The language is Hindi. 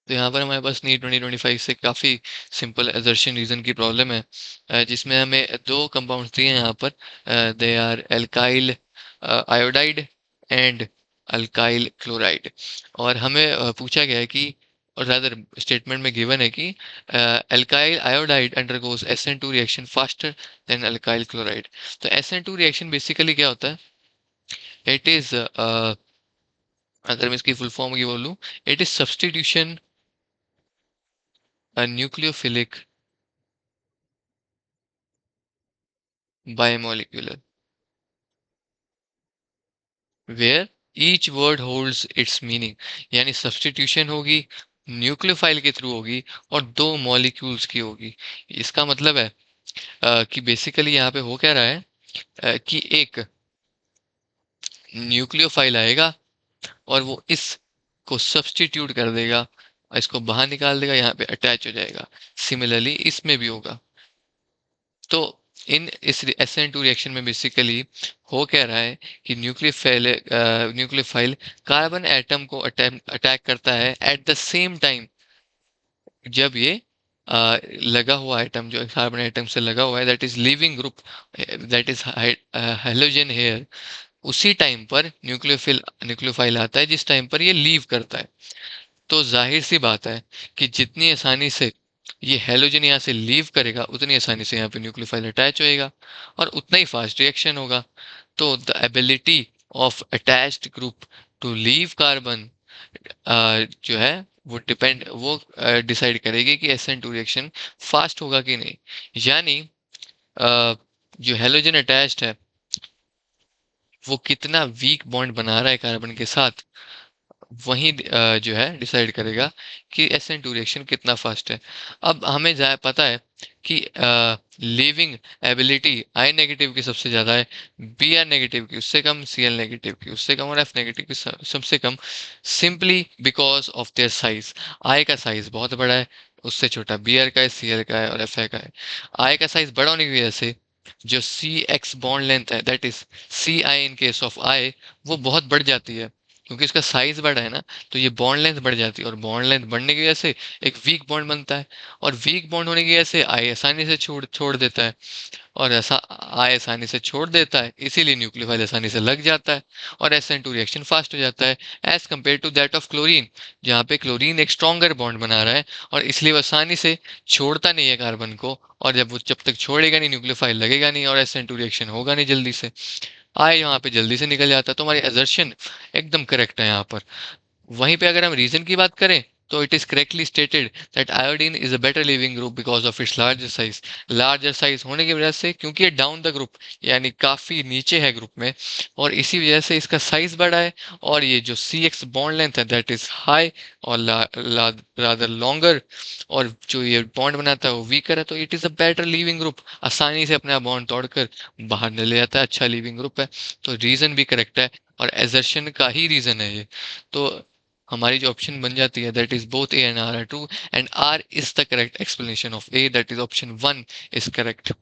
तो यहाँ पर हमारे पास नी 2025 से काफ़ी सिंपल असर्शन रीजन की प्रॉब्लम है, जिसमें हमें दो कंपाउंड्स दिए हैं यहाँ पर। They are alkyl iodide and alkyl chloride. और हमें पूछा गया है कि, और रादर स्टेटमेंट में गिवन है कि alkyl iodide undergoes SN2 reaction faster than alkyl chloride. तो SN2 रिएक्शन बेसिकली क्या होता है? इट इज, अगर मैं इसकी फुल फॉर्म की बोलूँ, it is substitution a nucleophilic bimolecular where each word holds its meaning। यानी सब्स्टिट्यूशन होगी, न्यूक्लियोफाइल के थ्रू होगी, और दो मॉलिक्यूल्स की होगी। इसका मतलब है कि बेसिकली यहाँ पे हो क्या रहा है, कि एक न्यूक्लियोफाइल आएगा और वो इस को सब्स्टिट्यूट कर देगा, इसको बाहर निकाल देगा, यहाँ पे अटैच हो जाएगा। सिमिलरली इसमें भी होगा। तो इन इस SN2 रिएक्शन में बेसिकली हो क्या रहा है कि न्यूक्लियोफाइल कार्बन एटम को अटैक करता है एट द सेम टाइम, जब ये लगा हुआ एटम जो कार्बन एटम से लगा हुआ है, that is leaving group, that is halogen here, उसी टाइम पर न्यूक्लियोफाइल आता है जिस टाइम पर ये लीव करता है। तो जाहिर सी बात है कि जितनी आसानी से ये हैलोजन यहाँ से लीव करेगा, उतनी आसानी से यहाँ पे न्यूक्लियोफाइल अटैच होएगा और उतना ही फास्ट रिएक्शन होगा। तो the ability of attached group to leave carbon जो है वो डिसाइड करेगी कि SN2 रिएक्शन फास्ट होगा कि नहीं। यानी जो हैलोजन अटैच्ड है वो कितना वीक बॉन्ड बना रहा है कार्बन के साथ, वही जो है डिसाइड करेगा कि SN2 रिएक्शन कितना फास्ट है। अब हमें पता है कि लीविंग एबिलिटी I नेगेटिव की सबसे ज़्यादा है, Br नेगेटिव की उससे कम, Cl नेगेटिव की उससे कम, और F नेगेटिव की सबसे कम, simply because of their size. I का साइज बहुत बड़ा है, उससे छोटा Br का है, Cl का है, और Fa का है। I का साइज बड़ा होने की वजह से जो CX बॉन्ड लेंथ है, that is Ci in case of I, वो बहुत बढ़ जाती है। क्योंकि इसका साइज बड़ा है ना, तो ये बॉन्ड लेंथ बढ़ जाती है, और बॉन्ड लेंथ बढ़ने की वजह से एक वीक बॉन्ड बनता है, और वीक बॉन्ड होने की वजह से आई आसानी से छोड़ छोड़ देता है, और ऐसा आई आसानी से छोड़ देता है, इसीलिए न्यूक्लियोफाइल आसानी से लग जाता है, और SN2 रिएक्शन फास्ट हो जाता है as compare to that of chlorine, जहाँ पे क्लोरीन एक स्ट्रॉन्गर बॉन्ड बना रहा है, और इसलिए वो आसानी से छोड़ता नहीं है कार्बन को, और जब तक छोड़ेगा नहीं न्यूक्लियोफाइल लगेगा नहीं, और SN2 रिएक्शन होगा नहीं जल्दी से, आए यहाँ पे जल्दी से निकल जाता है। तो हमारी असर्शन एकदम करेक्ट है यहाँ पर। वहीं पे अगर हम रीजन की बात करें, तो it is correctly stated that iodine is a better leaving group because of its larger size होने की वजह से, क्योंकि ये डाउन द ग्रुप यानी काफी नीचे है ग्रुप में, और इसी वजह से इसका साइज बड़ा है, और ये जो CX बॉन्ड लेंथ है दैट इज हाई और रादर लॉन्गर, और जो ये बॉन्ड बनाता है वो वीकर है, तो it is a better leaving group, आसानी से अपना बॉन्ड तोड़कर बाहर ले जाता है, अच्छा लिविंग ग्रुप है। तो रीजन भी करेक्ट है, और एजर्शन का ही रीजन है ये। तो हमारी जो ऑप्शन बन जाती है that is both A and R are true, and R is the correct explanation of A, that is option 1 is correct।